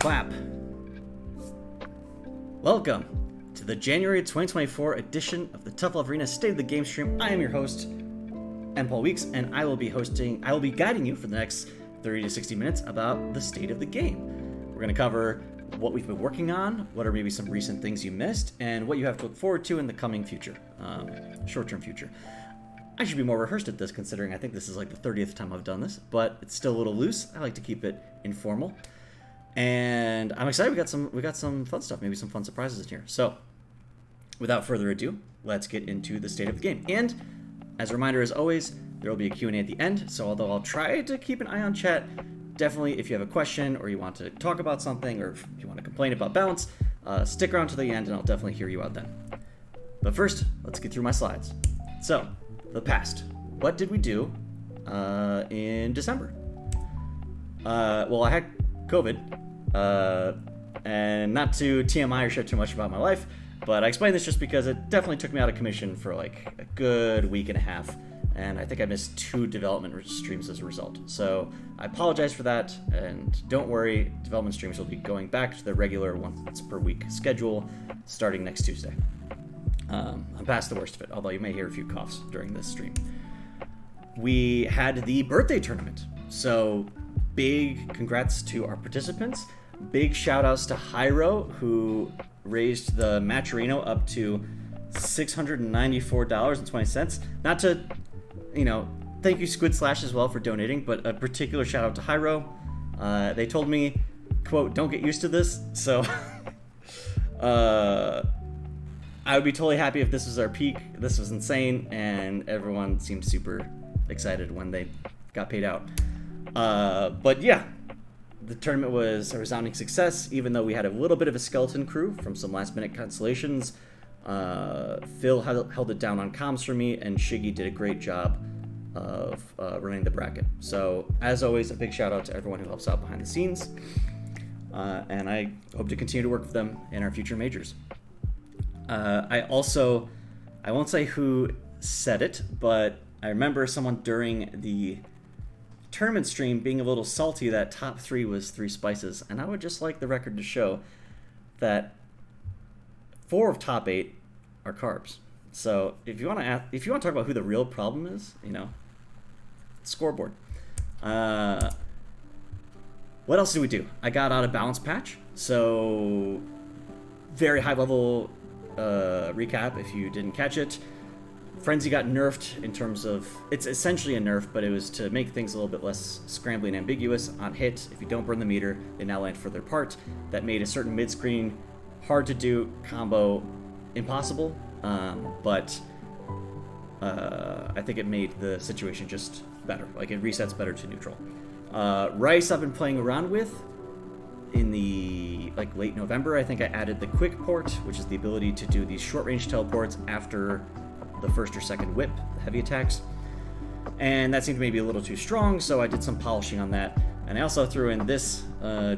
clap. Welcome to the January 2024 edition of the Tough Love Arena State of the Game stream. I am your host, M. Paul Weeks, and I will be guiding you for the next 30 to 60 minutes about the state of the game. We're going to cover what we've been working on, what are maybe some recent things you missed, and what you have to look forward to in the coming future, short-term future. I should be more rehearsed at this, considering I think this is like the 30th time I've done this, but it's still a little loose. I like to keep it informal, and I'm excited. We got some fun stuff, maybe some fun surprises in here. So, without further ado, let's get into the state of the game. And as a reminder, as always, there will be a Q&A at the end. So, although I'll try to keep an eye on chat, definitely if you have a question or you want to talk about something or if you want to complain about balance, stick around to the end, and I'll definitely hear you out then. But first, let's get through my slides. So, the past. What did we do in December? Well, I had COVID, and not to TMI or share too much about my life, but I explain this just because it definitely took me out of commission for like a good week and a half, and I think I missed 2 development streams as a result. So I apologize for that, and don't worry, development streams will be going back to the regular once per week schedule starting next Tuesday. I'm past the worst of it, although you may hear a few coughs during this stream. We had the birthday tournament, so big congrats to our participants. Big shout outs to Hyro, who raised the Matcherino up to $694.20. Not to, thank you Squid Slash as well for donating, but a particular shout out to Hyro. They told me, quote, don't get used to this, so I would be totally happy if this was our peak. This was insane, and everyone seemed super excited when they got paid out. But yeah, the tournament was a resounding success, even though we had a little bit of a skeleton crew from some last-minute cancellations. Phil held it down on comms for me, and Shiggy did a great job of running the bracket. So, as always, a big shout-out to everyone who helps out behind the scenes. And I hope to continue to work with them in our future majors. I won't say who said it, but I remember someone during the tournament stream being a little salty that top 3 was 3 spices, and I would just like the record to show that 4 of top 8 are carbs. So if you want to talk about who the real problem is, scoreboard. What else did we do? I got out a balance patch, so very high level recap if you didn't catch it. Frenzy got nerfed in terms of, it's essentially a nerf, but it was to make things a little bit less scrambly and ambiguous. On hit, if you don't burn the meter, they now land further apart. That made a certain mid-screen hard to do combo impossible, but I think it made the situation just better. Like, it resets better to neutral. Rice I've been playing around with. In the late November, I think I added the quick port, which is the ability to do these short range teleports after the first or second whip, the heavy attacks. And that seemed maybe a little too strong, so I did some polishing on that. And I also threw in this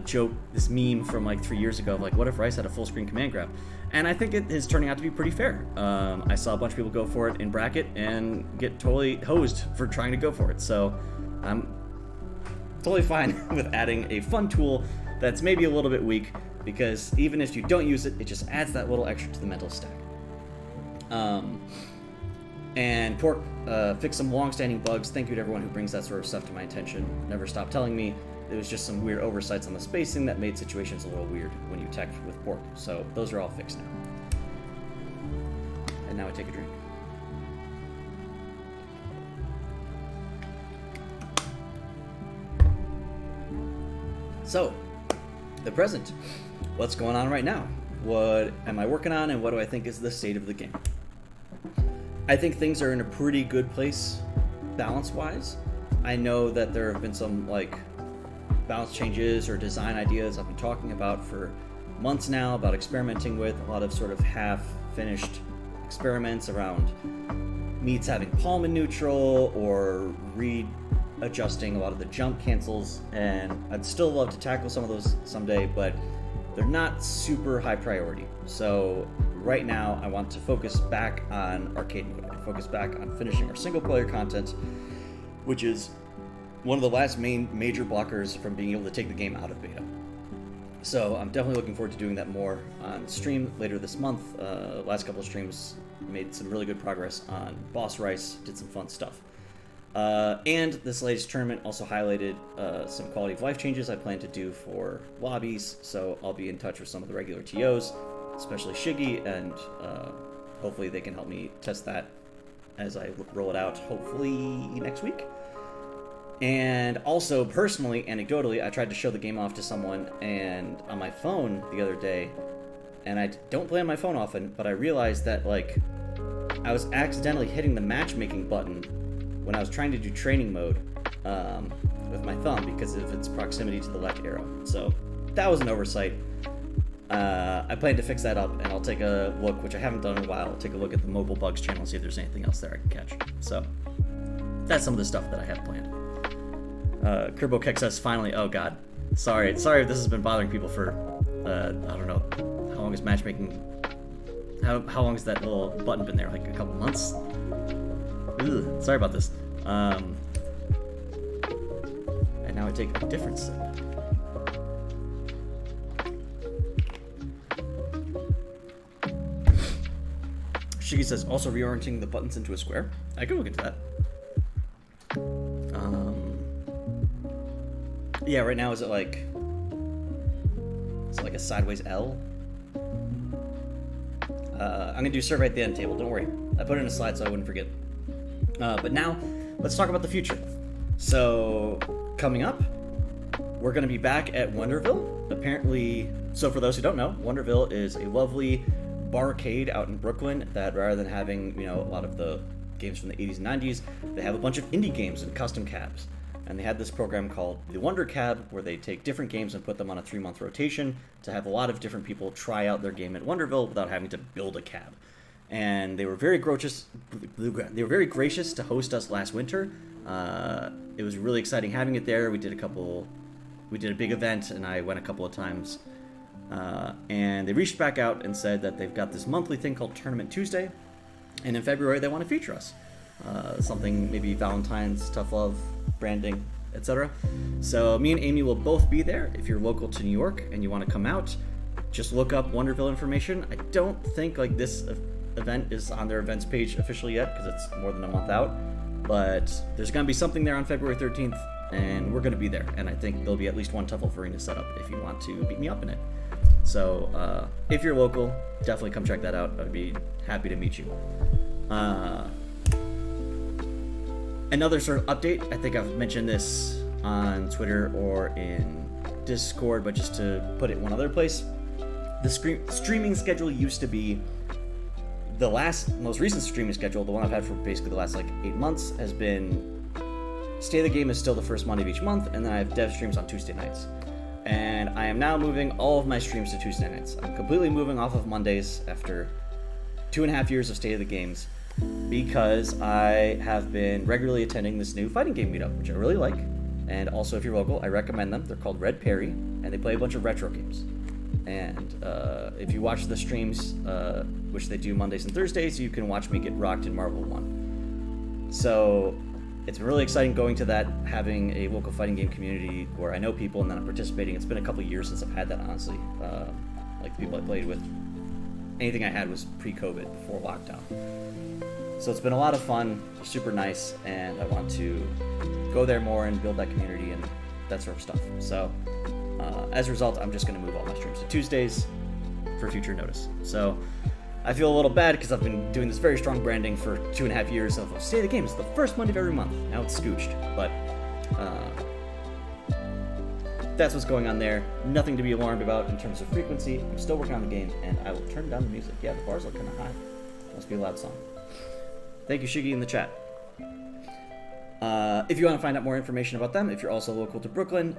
joke, this meme from 3 years ago of what if Rice had a full screen command grab? And I think it is turning out to be pretty fair. I saw a bunch of people go for it in bracket and get totally hosed for trying to go for it. So I'm totally fine with adding a fun tool that's maybe a little bit weak, because even if you don't use it, it just adds that little extra to the mental stack. And Pork fixed some long-standing bugs. Thank you to everyone who brings that sort of stuff to my attention. Never stop telling me. It was just some weird oversights on the spacing that made situations a little weird when you tech with Pork. So those are all fixed now. And now I take a drink. So, the present. What's going on right now? What am I working on, and what do I think is the state of the game? I think things are in a pretty good place balance-wise. I know that there have been some balance changes or design ideas I've been talking about for months now, about experimenting with a lot of sort of half-finished experiments around meats having palm in neutral or readjusting a lot of the jump cancels, and I'd still love to tackle some of those someday, but they're not super high priority. So right now I want to focus back on arcade mode and focus back on finishing our single player content, which is one of the last major blockers from being able to take the game out of beta. So I'm definitely looking forward to doing that more on stream later this month. Last couple of streams made some really good progress on Boss Rice, did some fun stuff. And this latest tournament also highlighted some quality of life changes I plan to do for lobbies, so I'll be in touch with some of the regular TOs, especially Shiggy, and hopefully they can help me test that as I roll it out, hopefully next week. And also, personally, anecdotally, I tried to show the game off to someone and on my phone the other day, and I don't play on my phone often, but I realized that, like, I was accidentally hitting the matchmaking button when I was trying to do training mode with my thumb because of its proximity to the left arrow. So that was an oversight. I plan to fix that up, and I'll take a look, which I haven't done in a while. I'll take a look at the mobile bugs channel and see if there's anything else there I can catch. So that's some of the stuff that I have planned. Kerbo Keck says, finally, oh god. Sorry if this has been bothering people for, I don't know, how long is matchmaking, how long has that little button been there, like a couple months? Ugh, sorry about this. And now I take a different sip. Shiggy says, also reorienting the buttons into a square. I can look into that. Yeah, right now is it like a sideways L? I'm gonna do survey at the end table, don't worry. I put it in a slide so I wouldn't forget. But now, let's talk about the future. So, coming up, we're gonna be back at Wonderville. Apparently, so for those who don't know, Wonderville is a lovely barcade out in Brooklyn that rather than having, a lot of the games from the 80s and 90s, they have a bunch of indie games and custom cabs. And they had this program called the Wonder Cab, where they take different games and put them on a 3-month rotation to have a lot of different people try out their game at Wonderville without having to build a cab. And they were very gracious. They were very gracious to host us last winter. It was really exciting having it there. We did a big event, and I went a couple of times. And they reached back out and said that they've got this monthly thing called Tournament Tuesday, and in February they want to feature us. Something maybe Valentine's, tough love, branding, etc. So me and Amy will both be there. If you're local to New York and you want to come out, just look up Wonderville information. I don't think this event is on their events page officially yet because it's more than a month out, but there's going to be something there on February 13th, and we're going to be there, and I think there'll be at least one Tough Love arena set up if you want to beat me up in it. So if you're local, definitely come check that out. I'd be happy to meet you. Another sort of update, I think I've mentioned this on Twitter or in Discord, but just to put it one other place, the streaming schedule used to be the most recent streaming schedule, the one I've had for basically the last 8 months, has been State of the Game is still the first Monday of each month, and then I have dev streams on Tuesday nights. And I am now moving all of my streams to Tuesday nights. I'm completely moving off of Mondays after 2.5 years of State of the Games, because I have been regularly attending this new fighting game meetup, which I really like. And also, if you're local, I recommend them. They're called Red Perry, and they play a bunch of retro games. And if you watch the streams, which they do Mondays and Thursdays, you can watch me get rocked in Marvel 1. So it's been really exciting going to that, having a local fighting game community where I know people and then I'm participating. It's been a couple years since I've had that, honestly. The people I played with, anything I had was pre-COVID, before lockdown. So it's been a lot of fun, super nice, and I want to go there more and build that community and that sort of stuff. So as a result, I'm just going to move all my streams to Tuesdays for future notice. So I feel a little bad because I've been doing this very strong branding for 2.5 years of State of the Game is the first Monday of every month. Now it's scooched, but that's what's going on there. Nothing to be alarmed about in terms of frequency. I'm still working on the game, and I will turn down the music. Yeah, the bars look kind of high. Must be a loud song. Thank you, Shiggy, in the chat. If you want to find out more information about them, if you're also local to Brooklyn,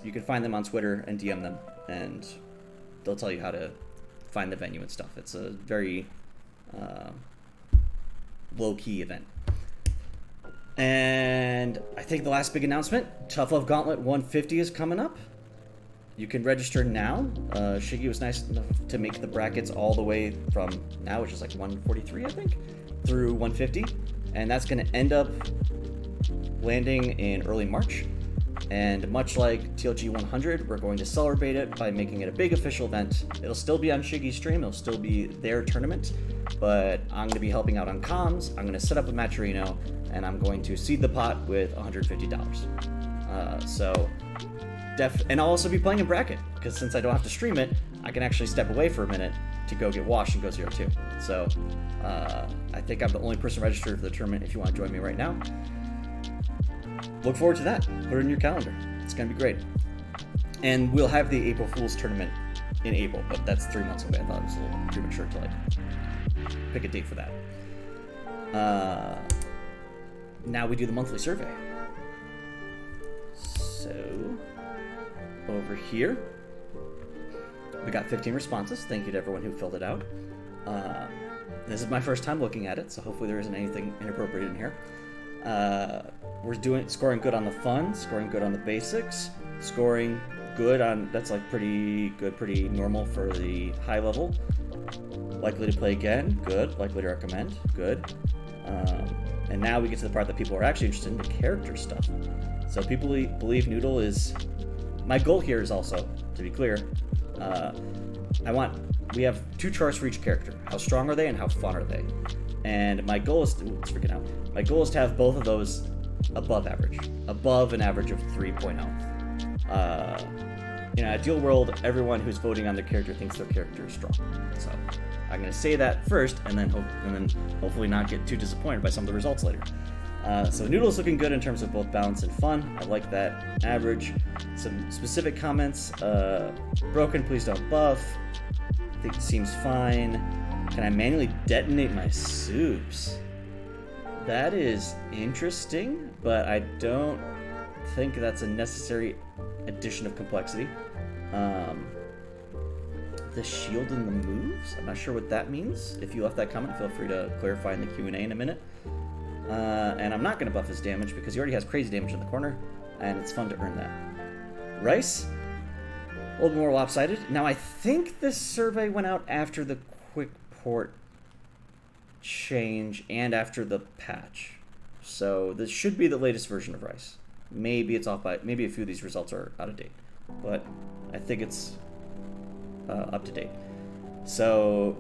you can find them on Twitter and DM them, and they'll tell you how to find the venue and stuff. It's a very low-key event. And I think the last big announcement, Tough Love Gauntlet 150 is coming up. You can register now. Shiggy was nice enough to make the brackets all the way from now, which is 143, I think, through 150. And that's going to end up landing in early March. And much like TLG 100, we're going to celebrate it by making it a big official event. It'll still be on Shiggy's stream, it'll still be their tournament, but I'm going to be helping out on comms, I'm going to set up a Matcherino, and I'm going to seed the pot with $150. And I'll also be playing in bracket, because since I don't have to stream it, I can actually step away for a minute to go get washed and go 0-2. So I think I'm the only person registered for the tournament if you want to join me right now. Look forward to that. Put it in your calendar. It's going to be great. And we'll have the April Fool's tournament in April, but that's 3 months away. I thought it was a little premature to pick a date for that. Now we do the monthly survey. So over here, we got 15 responses. Thank you to everyone who filled it out. This is my first time looking at it, so hopefully there isn't anything inappropriate in here. We're scoring good on the fun, scoring good on the basics, scoring good on, that's like pretty good, pretty normal for the high level. Likely to play again, good. Likely to recommend, good. And now we get to the part that people are actually interested in, the character stuff. So people believe Noodle is, my goal here is also, to be clear, we have 2 charts for each character. How strong are they and how fun are they? And my goal is my goal is to have both of those above average, above an average of 3.0. In an ideal world, everyone who's voting on their character thinks their character is strong. So I'm going to say that first, and then hopefully not get too disappointed by some of the results later. So Noodle's looking good in terms of both balance and fun. I like that average. Some specific comments. Broken, please don't buff. I think it seems fine. Can I manually detonate my soups? That is interesting, but I don't think that's a necessary addition of complexity. The shield and the moves? I'm not sure what that means. If you left that comment, feel free to clarify in the Q&A in a minute. And I'm not going to buff his damage because he already has crazy damage in the corner, and it's fun to earn that. Rice? A little more lopsided. Now, I think this survey went out after the quick port change and after the patch. So this should be the latest version of Rice. Maybe it's off by, maybe a few of these results are out of date, but I think it's up to date. So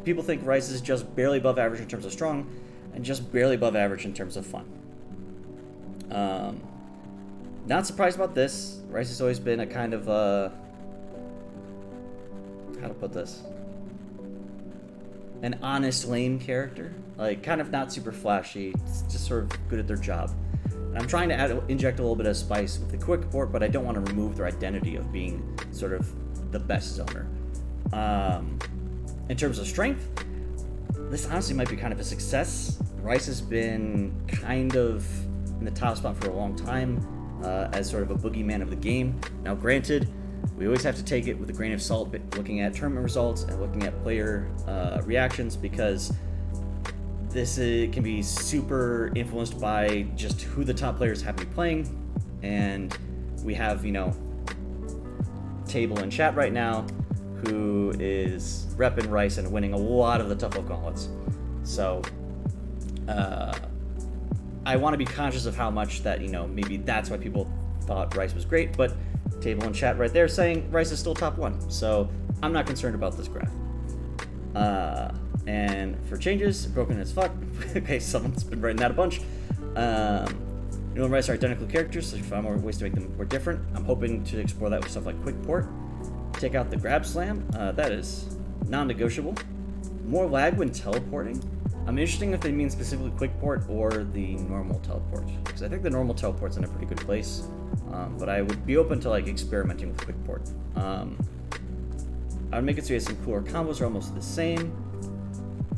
people think Rice is just barely above average in terms of strong and just barely above average in terms of fun. Not surprised about this. Rice has always been a kind of how to put this? An honest, lame character. Like, kind of not super flashy, just sort of good at their job. And I'm trying to inject a little bit of spice with the quick port, but I don't want to remove their identity of being sort of the best zoner. In terms of strength, this honestly might be kind of a success. Rice has been kind of in the top spot for a long time as sort of a boogeyman of the game. Now, granted, we always have to take it with a grain of salt, looking at tournament results and looking at player reactions, because this can be super influenced by just who the top players happen to be playing. And we have, Table in chat right now who is repping Rice and winning a lot of the tough love gauntlets. So I want to be conscious of how much that, maybe that's why people thought Rice was great, but Table in chat right there saying Rice is still top 1. So I'm not concerned about this graph. And for changes, broken as fuck. Okay, someone's been writing that a bunch. Noodle and Rice are identical characters, so if you find more ways to make them more different, I'm hoping to explore that with stuff like quick port. Take out the grab slam. That is non-negotiable. More lag when teleporting. I'm interested if they mean specifically quick port or the normal teleport, because I think the normal teleport's in a pretty good place. But I would be open to experimenting with quick port. I would make it so you have some cooler combos are almost the same.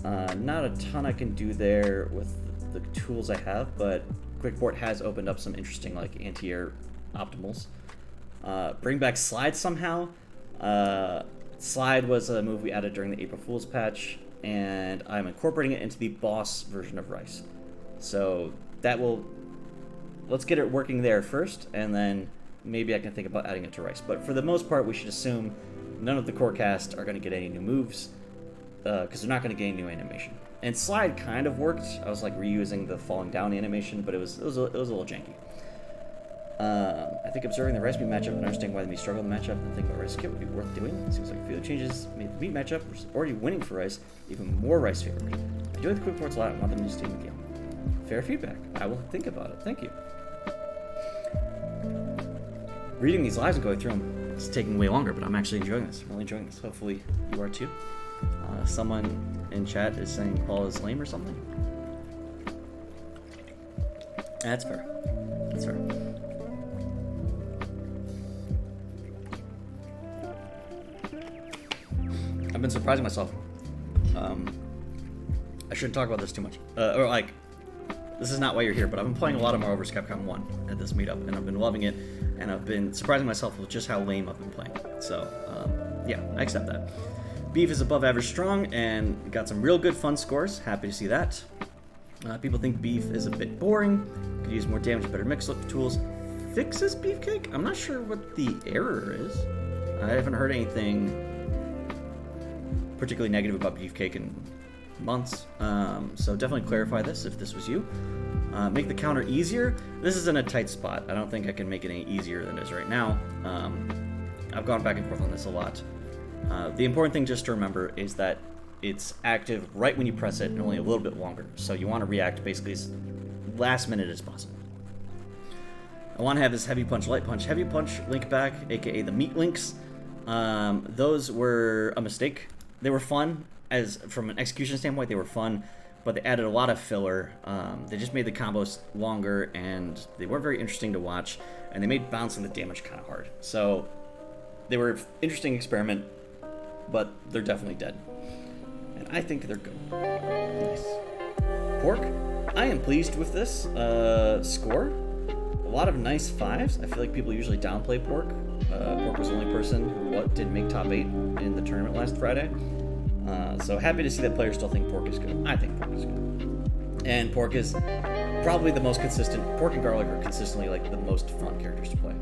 Not a ton I can do there with the tools I have, but quick port has opened up some interesting anti-air optimals. Bring back slide somehow. Slide was a move we added during the April Fool's patch, and I'm incorporating it into the boss version of Rice. So let's get it working there first, and then maybe I can think about adding it to Rice. But for the most part, we should assume none of the core cast are going to get any new moves, because they're not going to get any new animation. And slide kind of worked. I was reusing the falling down animation, but it was a little janky. I think observing the rice meat matchup and understanding why they may struggle in the matchup and think about rice kit would be worth doing. It seems like a few of the changes made the meat matchup, which is already winning for rice, even more rice favored. I do like the quick ports a lot. I want them to stay in the game. Fair feedback. I will think about it. Thank you. Reading these lives and going through them, it's taking way longer, but I'm actually enjoying this. I'm really enjoying this. Hopefully you are too. Someone in chat is saying Paul is lame or something. That's fair. That's fair. I've been surprising myself. I shouldn't talk about this too much. This is not why you're here, but I've been playing a lot of Marvel vs. Capcom 1 at this meetup, and I've been loving it, and I've been surprising myself with just how lame I've been playing. So, yeah, I accept that. Beef is above average strong, and got some real good fun scores. Happy to see that. People think Beef is a bit boring. Could use more damage, better mix-up tools. Fixes Beefcake? I'm not sure what the error is. I haven't heard anything particularly negative about Beefcake in months, so definitely clarify this if this was you. Make the counter easier. This is in a tight spot. I don't think I can make it any easier than it is right now. I've gone back and forth on this a lot. The important thing just to remember is that it's active right when you press it and only a little bit longer, so you want to react basically as last minute as possible. I want to have this heavy punch, light punch, heavy punch link back, aka the meat links. Those were a mistake. They were fun, as from an execution standpoint, they were fun, but they added a lot of filler. They just made the combos longer, and they weren't very interesting to watch, and they made bouncing the damage kind of hard. So they were an interesting experiment, but they're definitely dead. And I think they're good. Nice. Pork, I am pleased with this score. A lot of nice 5s. I feel like people usually downplay Pork. Pork was the only person who didn't make top 8 in the tournament last Friday. So happy to see that players still think Pork is good. I think Pork is good. And Pork is probably the most consistent. Pork and Garlic are consistently like the most fun characters to play.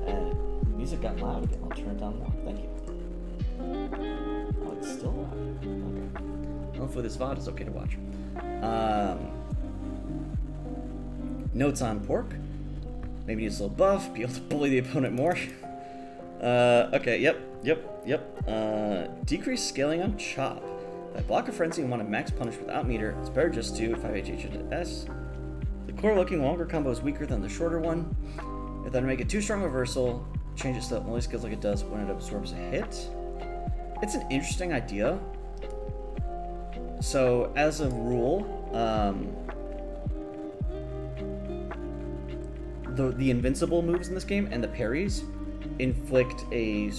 And music got loud again. I'll turn it down more. Thank you. Oh, it's still loud. Okay. Hopefully this VOD is okay to watch. Notes on Pork. Maybe needs a little buff, be able to bully the opponent more. Okay, yep. Decrease scaling on Chop. If I block a frenzy and want to max punish without meter, it's better just to 5HH into S. The core looking longer combo is weaker than the shorter one. If I make it too strong reversal, change it so that only skills like it does when it absorbs a hit. It's an interesting idea. So, as a rule, the invincible moves in this game and the parries inflict a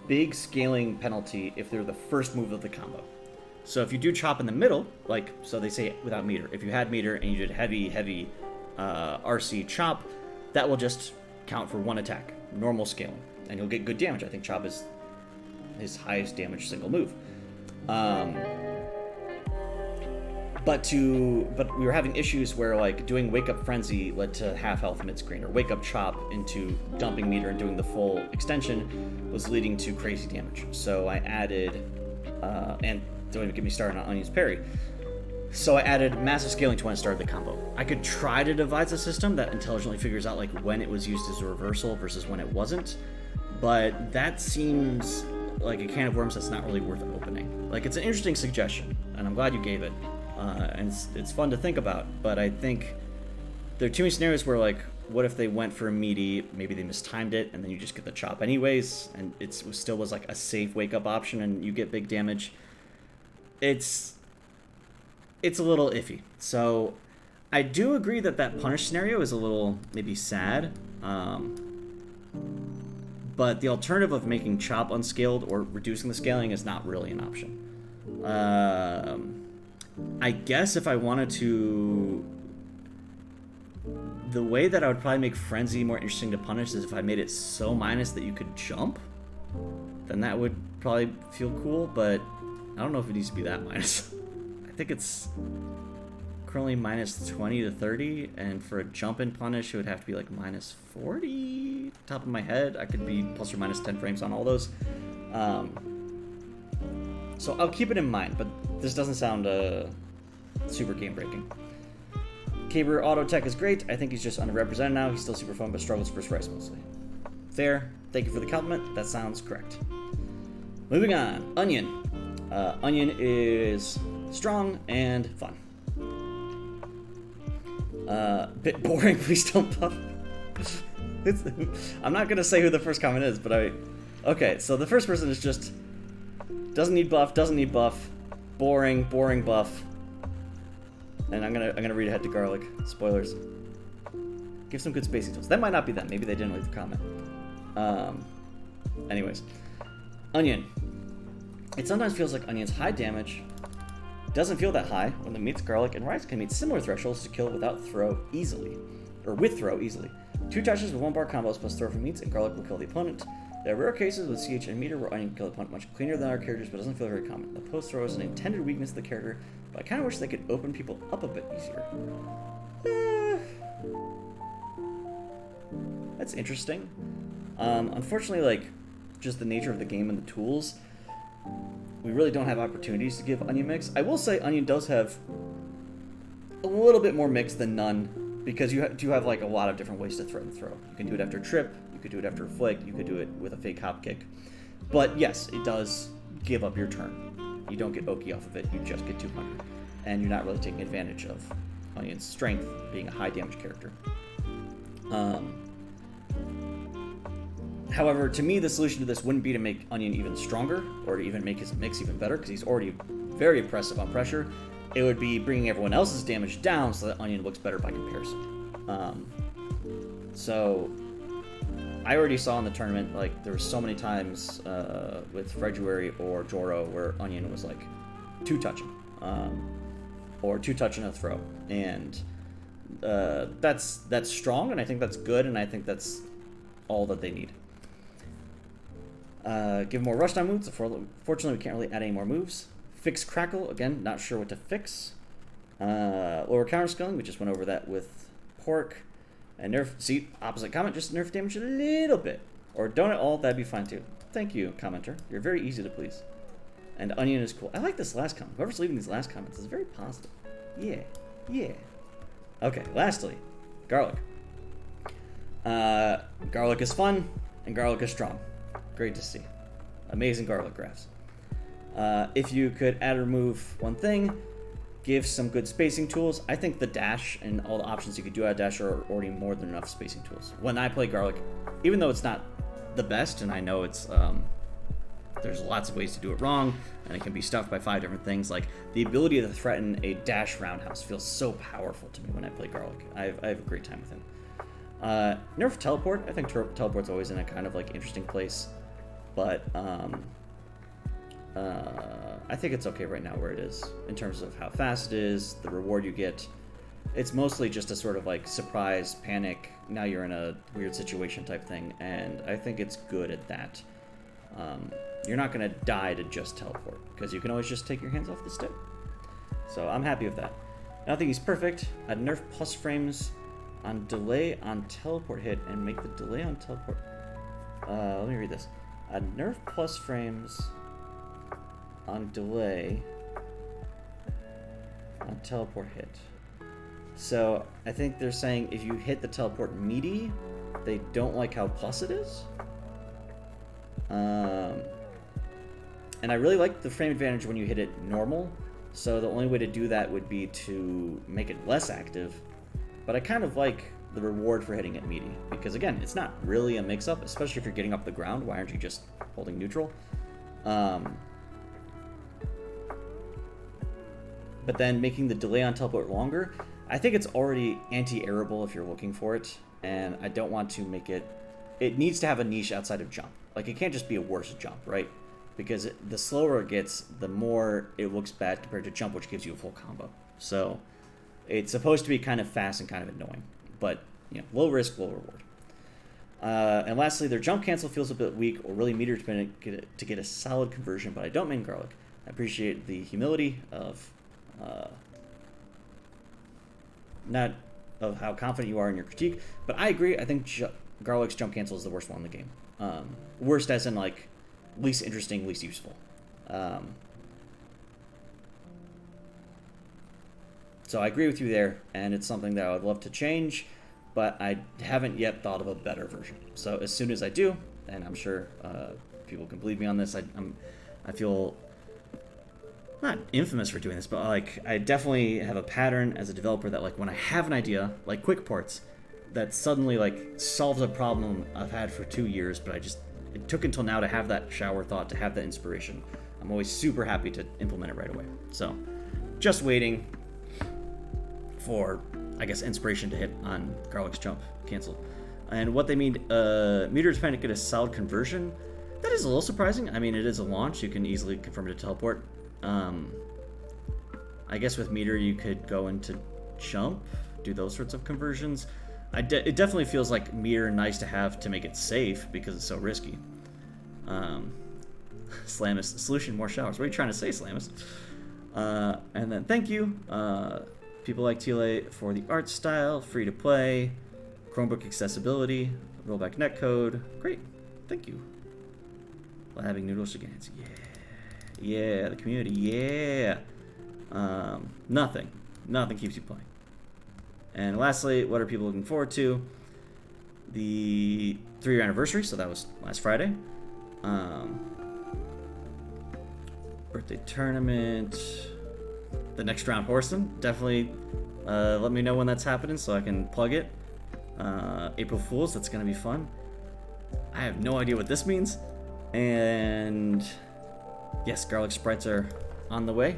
big scaling penalty if they're the first move of the combo. So if you do Chop in the middle, like, so they say without meter, if you had meter and you did heavy RC Chop, that will just count for one attack, normal scaling, and you'll get good damage. I think Chop is his highest damage single move. But we were having issues where like doing Wake Up Frenzy led to half health mid screen, or Wake Up Chop into dumping meter and doing the full extension was leading to crazy damage. So I added, and don't even get me started on unused parry. So I added massive scaling to when I started the combo. I could try to devise a system that intelligently figures out like when it was used as a reversal versus when it wasn't, but that seems like a can of worms that's not really worth opening. Like, it's an interesting suggestion, and I'm glad you gave it. And it's fun to think about, but I think there are too many scenarios where, like, what if they went for a meaty, maybe they mistimed it, and then you just get the Chop anyways, and it still was like a safe wake-up option, and you get big damage. It's a little iffy. So I do agree that punish scenario is a little maybe sad, but the alternative of making Chop unscaled or reducing the scaling is not really an option. I guess if I wanted to, the way that I would probably make Frenzy more interesting to punish is if I made it so minus that you could jump, then that would probably feel cool, but I don't know if it needs to be that minus. I think it's currently minus 20 to 30, and for a jump in punish it would have to be like minus 40, top of my head. I could be plus or minus 10 frames on all those. So I'll keep it in mind, but this doesn't sound super game breaking. Caber auto tech is great. I think he's just underrepresented now. He's still super fun, but struggles for price mostly. Fair. Thank you for the compliment. That sounds correct. Moving on. Onion. Onion is strong and fun. Bit boring. Please don't buff. I'm not gonna say who the first comment is, but okay. So the first person is just doesn't need buff. Boring buff. And I'm gonna read ahead to Garlic. Spoilers. Give some good spacing tools. That might not be them. Maybe they didn't leave the comment. Anyways, Onion. It sometimes feels like Onion's high damage doesn't feel that high when it meets Garlic, and Rise can meet similar thresholds to kill without throw easily, or with throw easily. 2 touches with 1 bar combos plus throw from meets, and Garlic will kill the opponent. There are rare cases with CH and meter where Onion can kill the opponent much cleaner than our characters, but doesn't feel very common. The post throw is an intended weakness of the character, but I kind of wish they could open people up a bit easier. That's interesting. Unfortunately, like, just the nature of the game and the tools, we really don't have opportunities to give Onion mix. I will say Onion does have a little bit more mix than none, because you do have like a lot of different ways to threaten throw. You can do it after a trip, you could do it after a flick, you could do it with a fake hop kick. But yes, it does give up your turn. You don't get Oki off of it, you just get 200. And you're not really taking advantage of Onion's strength being a high damage character. However, to me, the solution to this wouldn't be to make Onion even stronger, or to even make his mix even better, because he's already very oppressive on pressure. It would be bringing everyone else's damage down so that Onion looks better by comparison. So, I already saw in the tournament, like, there were so many times with February or Joro where Onion was, like, 2-touching. Or 2-touching a throw. And that's strong, and I think that's good, and I think that's all that they need. Give more rush down moves. Fortunately, we can't really add any more moves. Fix Crackle. Again, not sure what to fix. Lower counter scaling. We just went over that with Pork. And nerf. See, opposite comment. Just nerf damage a little bit. Or don't at all. That'd be fine too. Thank you, commenter. You're very easy to please. And Onion is cool. I like this last comment. Whoever's leaving these last comments is very positive. Yeah. Yeah. Okay, lastly, Garlic. Garlic is fun, and Garlic is strong. Great to see. Amazing Garlic graphs. If you could add or remove one thing, give some good spacing tools. I think the dash and all the options you could do out of dash are already more than enough spacing tools. When I play Garlic, even though it's not the best, and I know it's there's lots of ways to do it wrong, and it can be stuffed by 5 different things, like the ability to threaten a dash roundhouse feels so powerful to me when I play Garlic. I have a great time with him. Nerf teleport. I think teleport's always in a kind of like interesting place, but I think it's okay right now where it is in terms of how fast it is, the reward you get. It's mostly just a sort of like surprise, panic, now you're in a weird situation type thing, and I think it's good at that. You're not going to die to just teleport, because you can always just take your hands off the stick. So I'm happy with that. I don't think he's perfect. I'd nerf plus frames on delay on teleport hit and make the delay on teleport... let me read this. I'd nerf plus frames on delay on teleport hit. So I think they're saying if you hit the teleport meaty, they don't like how plus it is. And I really like the frame advantage when you hit it normal, so the only way to do that would be to make it less active, but I kind of like the reward for hitting it meaty, because again, it's not really a mix-up, especially if you're getting up the ground. Why aren't you just holding neutral? But then making the delay on teleport longer, I think it's already anti-airable if you're looking for it, and I don't want to make it... It needs to have a niche outside of jump. Like, it can't just be a worse jump, right? Because the slower it gets, the more it looks bad compared to jump, which gives you a full combo. So it's supposed to be kind of fast and kind of annoying, but you know, low risk, low reward. And lastly, their jump cancel feels a bit weak or really meter dependent to get a solid conversion, but I don't main Garlic. I appreciate the humility of not of how confident you are in your critique, but I agree. I think Garlic's jump cancel is the worst one in the game. Worst as in like least interesting, least useful. So I agree with you there, and it's something that I would love to change, but I haven't yet thought of a better version. So as soon as I do, and I'm sure people can believe me on this, I feel not infamous for doing this, but like I definitely have a pattern as a developer that like when I have an idea, like quick ports, that suddenly like solves a problem I've had for 2 years, but it took until now to have that shower thought, to have that inspiration. I'm always super happy to implement it right away. So just waiting for, I guess, inspiration to hit on Garlic's jump cancel. And what they mean, meter dependent get a solid conversion. That is a little surprising. I mean, it is a launch. You can easily confirm it to teleport. I guess with meter you could go into jump, do those sorts of conversions. It definitely feels like meter nice to have to make it safe because it's so risky. Slamus, solution, more showers. What are you trying to say, Slamus? And then thank you. People like TLA for the art style, free to play, Chromebook accessibility, rollback netcode. Great, thank you. While having noodles again. Yeah, the community, yeah. Nothing keeps you playing. And lastly, what are people looking forward to? The 3-year anniversary, so that was last Friday. Birthday tournament, the next round Horseman. Definitely let me know when that's happening so I can plug it. April Fools, that's gonna be fun. I have no idea what this means. And yes, Garlic Sprites are on the way.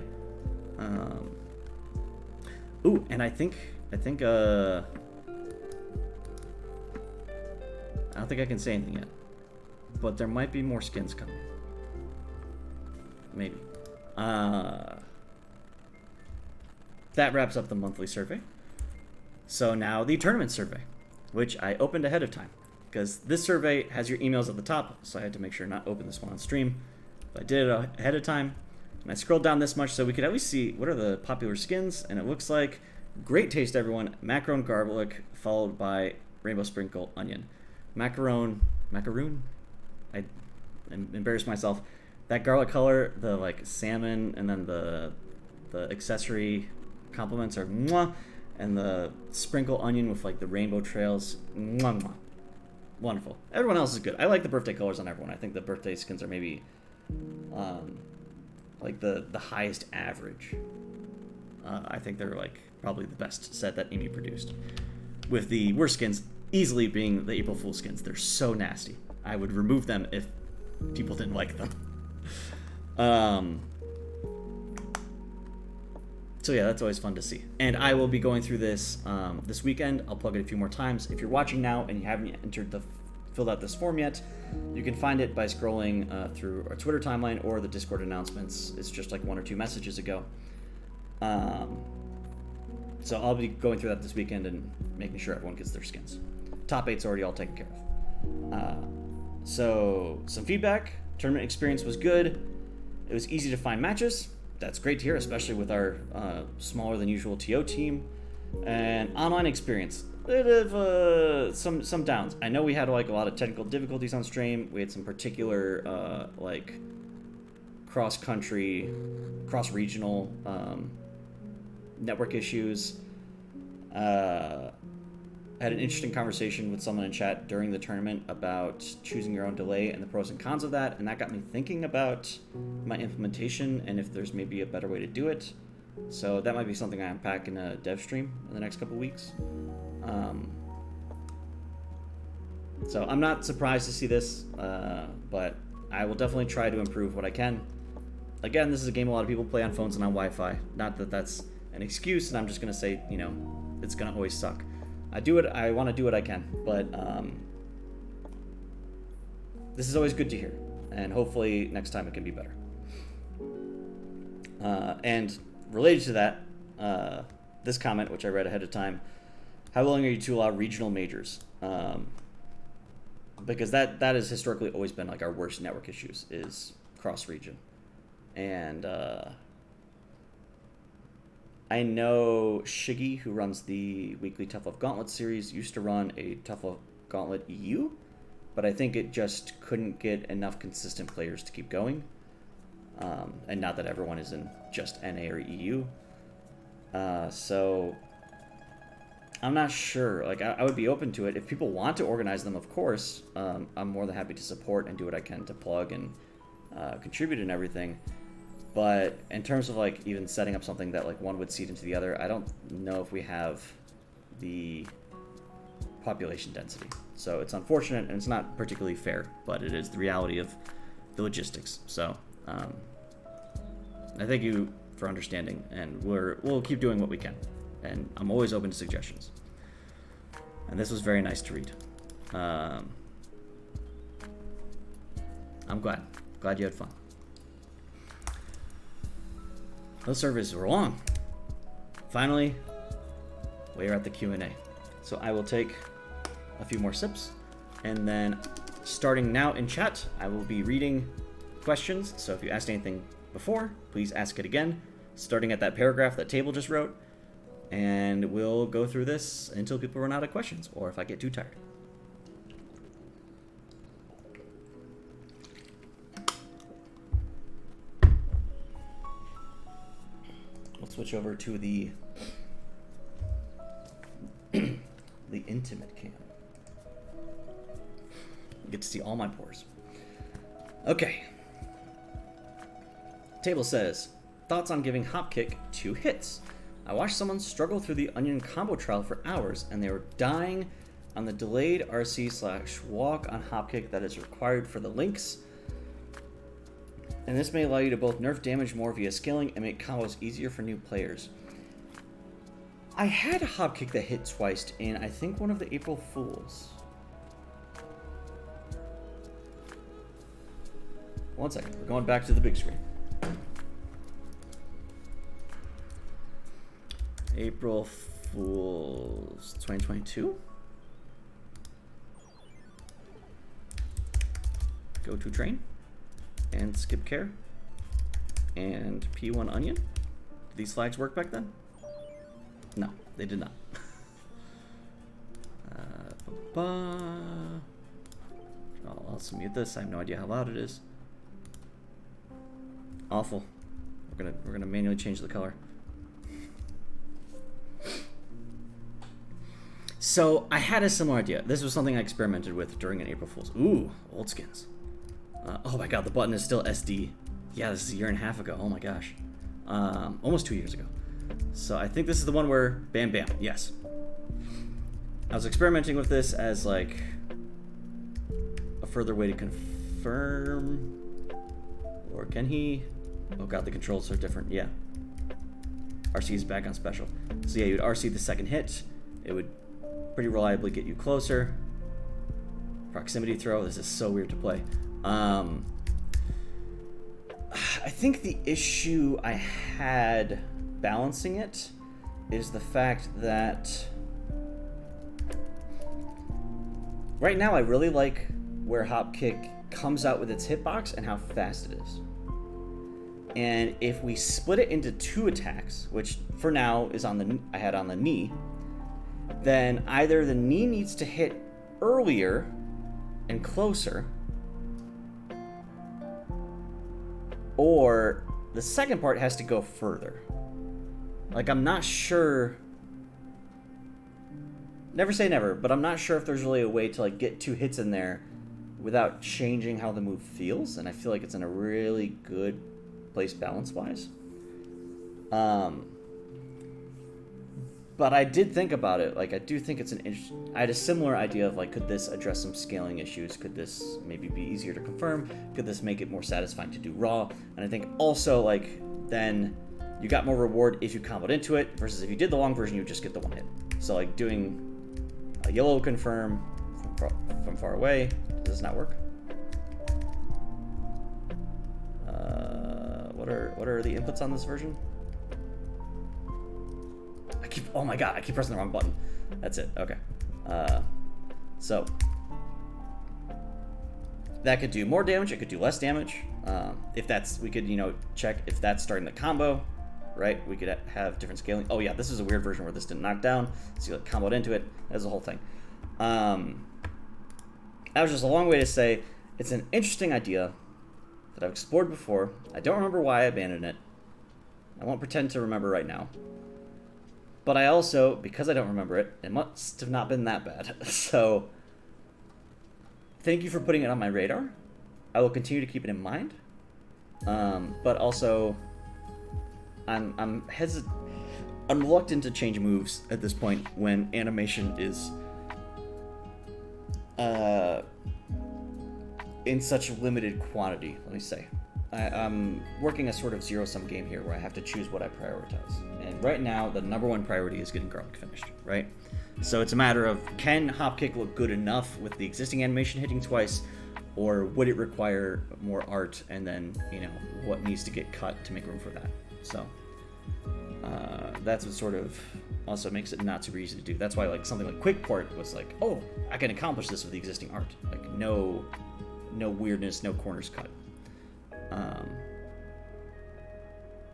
Ooh, and I think I don't think I can say anything yet, but there might be more skins coming. Maybe. That wraps up the monthly survey. So now the tournament survey, which I opened ahead of time because this survey has your emails at the top, so I had to make sure not open this one on stream. But I did it ahead of time, and I scrolled down this much so we could at least see what are the popular skins, and it looks like great taste, everyone. Macaron garlic followed by rainbow sprinkle onion. Macaroon. I embarrassed myself. That garlic color, the like salmon, and then the accessory complements are mwah, and the sprinkle onion with like the rainbow trails, mwah, mwah. Wonderful. Everyone else is good. I like the birthday colors on everyone. I think the birthday skins are maybe like the highest average. I think they're like probably the best set that Amy produced. With the worst skins easily being the April Fool skins. They're so nasty. I would remove them if people didn't like them. So yeah, that's always fun to see. And I will be going through this this weekend. I'll plug it a few more times. If you're watching now and you haven't filled out this form yet, you can find it by scrolling through our Twitter timeline or the Discord announcements. It's just like 1 or 2 messages ago. So I'll be going through that this weekend and making sure everyone gets their skins. Top 8's already all taken care of. So some feedback. Tournament experience was good. It was easy to find matches. That's great to hear, especially with our smaller than usual TO team. And online experience, bit of some downs. I know we had like a lot of technical difficulties on stream. We had some particular like cross-country, cross-regional network issues. Had an interesting conversation with someone in chat during the tournament about choosing your own delay and the pros and cons of that, and that got me thinking about my implementation and if there's maybe a better way to do it. So that might be something I unpack in a dev stream in the next couple weeks. So I'm not surprised to see this, but I will definitely try to improve what I can. Again, this is a game a lot of people play on phones and on Wi-Fi. Not that that's an excuse, and I'm just going to say, you know, it's going to always suck. I want to do what I can, but this is always good to hear, and hopefully next time it can be better. And related to that, this comment, which I read ahead of time, how willing are you to allow regional majors? Because that has historically always been like our worst network issues is cross-region. And I know Shiggy, who runs the weekly Tough Love Gauntlet series, used to run a Tough Love Gauntlet EU, but I think it just couldn't get enough consistent players to keep going. And not that everyone is in just NA or EU. So I'm not sure. Like, I would be open to it. If people want to organize them, of course, I'm more than happy to support and do what I can to plug and contribute and everything. But in terms of, like, even setting up something that, like, one would seed into the other, I don't know if we have the population density. So it's unfortunate, and it's not particularly fair, but it is the reality of the logistics. So I thank you for understanding, and we'll keep doing what we can. And I'm always open to suggestions. And this was very nice to read. I'm glad you had fun. Those surveys were long. Finally, we're at the Q&A. So I will take a few more sips, and then starting now in chat, I will be reading questions. So if you asked anything before, please ask it again, starting at that paragraph that Table just wrote, and we'll go through this until people run out of questions, or if I get too tired. We'll switch over to the the intimate cam. You get to see all my pores. Okay. Table says, thoughts on giving Hopkick 2 hits. I watched someone struggle through the Onion combo trial for hours, and they were dying on the delayed RC/walk on Hopkick that is required for the links. And this may allow you to both nerf damage more via scaling and make combos easier for new players. I had a Hopkick that hit twice in, I think, one of the April Fools. One second, we're going back to the big screen. April Fools 2022. Go to train and skip care and P1 onion. Did these flags work back then? No, they did not. I'll also mute this. I have no idea how loud it is. Awful. We're gonna manually change the color. So I had a similar idea. This was something I experimented with during an April Fool's. Ooh, old skins. Oh my god, the button is still SD. Yeah, this is a year and a half ago. Oh my gosh. Almost 2 years ago. So I think this is the one where bam bam. Yes. I was experimenting with this as like a further way to confirm. Or can he? Oh god, the controls are different. Yeah. RC is back on special. So yeah, you'd RC the second hit. It would pretty reliably get you closer. Proximity throw. This is so weird to play. I think the issue I had balancing it is the fact that right now I really like where Hopkick comes out with its hitbox and how fast it is. And if we split it into 2 attacks, which for now is I had on the knee, then either the knee needs to hit earlier and closer, or the second part has to go further. Like, I'm not sure. Never say never, but I'm not sure if there's really a way to like get 2 hits in there without changing how the move feels, and I feel like it's in a really good place balance-wise. But I did think about it. Like, I do think it's I had a similar idea of like, could this address some scaling issues? Could this maybe be easier to confirm? Could this make it more satisfying to do raw? And I think also like then you got more reward if you comboed into it versus if you did the long version, you would just get the 1 hit. So like doing a yellow confirm from far away. Does this not work? What are the inputs on this version? Oh my god, I keep pressing the wrong button. That's it, okay. So that could do more damage, it could do less damage. If that's, we could, check if that's starting the combo, right? We could have different scaling. Oh yeah, this is a weird version where this didn't knock down, so you like comboed into it. That's the whole thing. That was just a long way to say it's an interesting idea that I've explored before. I don't remember why I abandoned it. I won't pretend to remember right now. But I also, because I don't remember it, it must have not been that bad. So, thank you for putting it on my radar. I will continue to keep it in mind. But also, I'm reluctant to change moves at this point when animation is in such limited quantity, let me say. I'm working a sort of zero-sum game here where I have to choose what I prioritize. And right now, the number one priority is getting Garlic finished, right? So it's a matter of, can Hopkick look good enough with the existing animation hitting twice, or would it require more art, and then, you know, what needs to get cut to make room for that? So, that's what sort of also makes it not super easy to do. That's why, like, something like Quick Port was like, oh, I can accomplish this with the existing art. Like, no weirdness, no corners cut.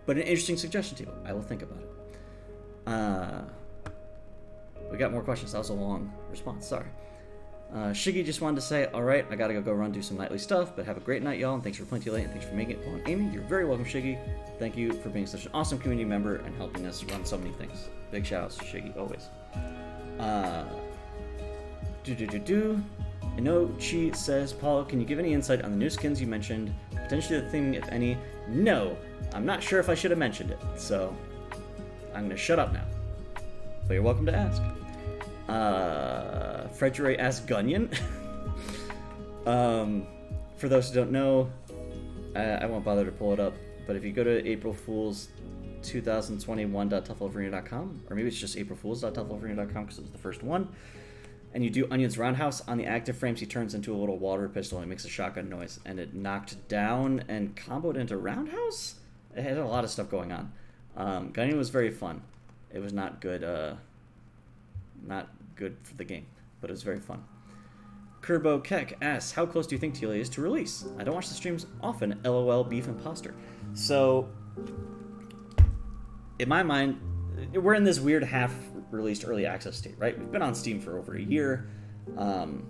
But an interesting suggestion, too. I will think about it. We got more questions. That was a long response. Sorry. Shiggy just wanted to say, alright, I gotta go run do some nightly stuff, but have a great night, y'all, and thanks for playing too late, and thanks for making it fun. Amy, you're very welcome, Shiggy. Thank you for being such an awesome community member and helping us run so many things. Big shout outs to Shiggy, always. Inochi says, Paul, can you give any insight on the new skins you mentioned? Potentially the thing, if any? No, I'm not sure if I should have mentioned it, so I'm gonna shut up now. But you're welcome to ask. Fredgeray asked Gunyan. For those who don't know, I won't bother to pull it up, but if you go to April Fool's 2021.tufflearena.com, or maybe it's just aprilfools.tufflearena.com because it was the first one, and you do Onion's roundhouse, on the active frames he turns into a little water pistol and makes a shotgun noise, and it knocked down and comboed into roundhouse? It had a lot of stuff going on. Gunyan was very fun. It was not good for the game, but it was very fun. Kerbo Keck asks, how close do you think TLA is to release? I don't watch the streams often, LOL beef imposter. So, in my mind, we're in this weird half-released early access state, right? We've been on Steam for over a year. The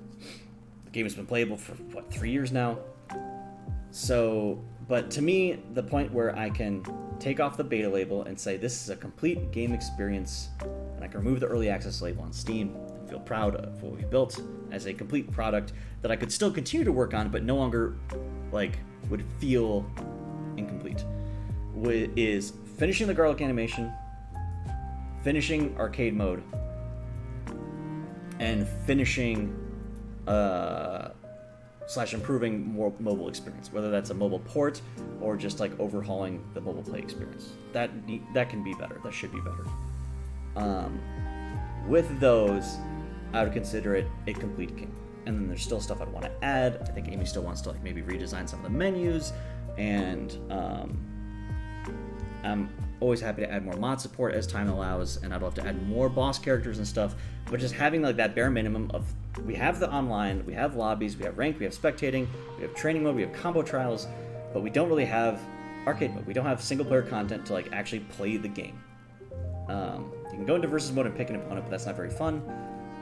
game has been playable for, 3 years now? So, but to me, the point where I can take off the beta label and say this is a complete game experience, and I can remove the early access label on Steam and feel proud of what we built as a complete product that I could still continue to work on, but no longer would feel incomplete, is finishing the Garlic animation, finishing arcade mode, and finishing / improving more mobile experience, whether that's a mobile port or just overhauling the mobile play experience. That can be better. That should be better. With those, I would consider it a complete game. And then there's still stuff I'd want to add. I think Amy still wants to maybe redesign some of the menus, and I'm always happy to add more mod support as time allows, and I'd love to add more boss characters and stuff, but just having that bare minimum of, we have the online, we have lobbies, we have ranked, we have spectating, we have training mode, we have combo trials, but we don't really have arcade mode. We don't have single player content to actually play the game. You can go into versus mode and pick an opponent, but that's not very fun.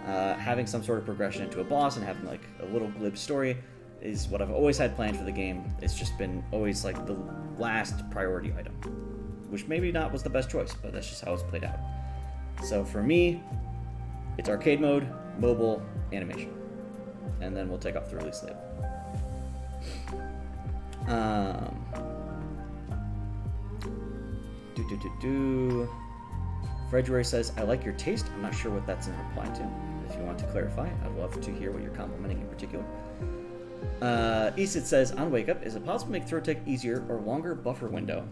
Having some sort of progression into a boss and having a little glib story is what I've always had planned for the game. It's just been always the last priority item, which maybe not was the best choice, but that's just how it's played out. So for me, it's arcade mode, mobile, animation, and then we'll take off the release label. Fredgeray says, I like your taste. I'm not sure what that's in reply to. If you want to clarify, I'd love to hear what you're complimenting in particular. Easted says, on Wake Up, is it possible to make throw tech easier or longer buffer window?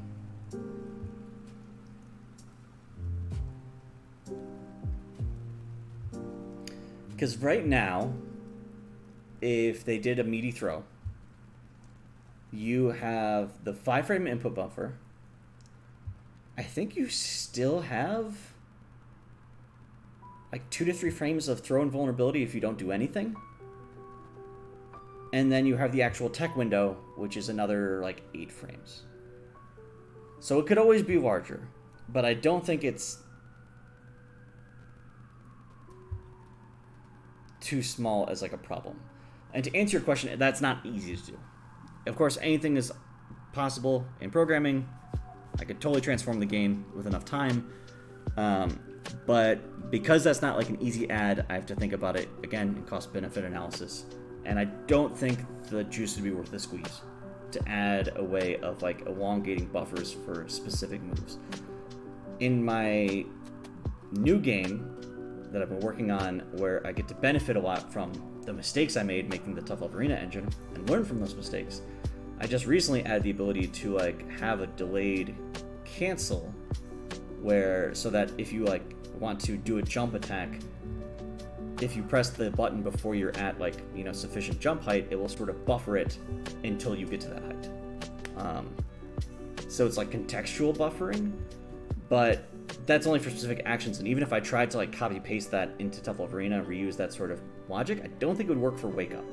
Because right now, if they did a meaty throw, you have the 5-frame input buffer. I think you still have 2 to 3 frames of throw invulnerability if you don't do anything. And then you have the actual tech window, which is another 8 frames. So it could always be larger, but I don't think it's too small as a problem. And to answer your question, that's not easy to do. Of course, anything is possible in programming. I could totally transform the game with enough time. But because that's not like an easy add, I have to think about it again in cost-benefit analysis. And I don't think the juice would be worth the squeeze to add a way of like elongating buffers for specific moves. In my new game that I've been working on, where I get to benefit a lot from the mistakes I made making the Tough Love Arena engine and learn from those mistakes, I just recently added the ability to like have a delayed cancel, where so that if you like want to do a jump attack, if you press the button before you're at like, you know, sufficient jump height, it will sort of buffer it until you get to that height. So it's like contextual buffering, but that's only for specific actions. And even if I tried to like copy paste that into Tough Love Arena, reuse that sort of logic, I don't think it would work for Wake Up.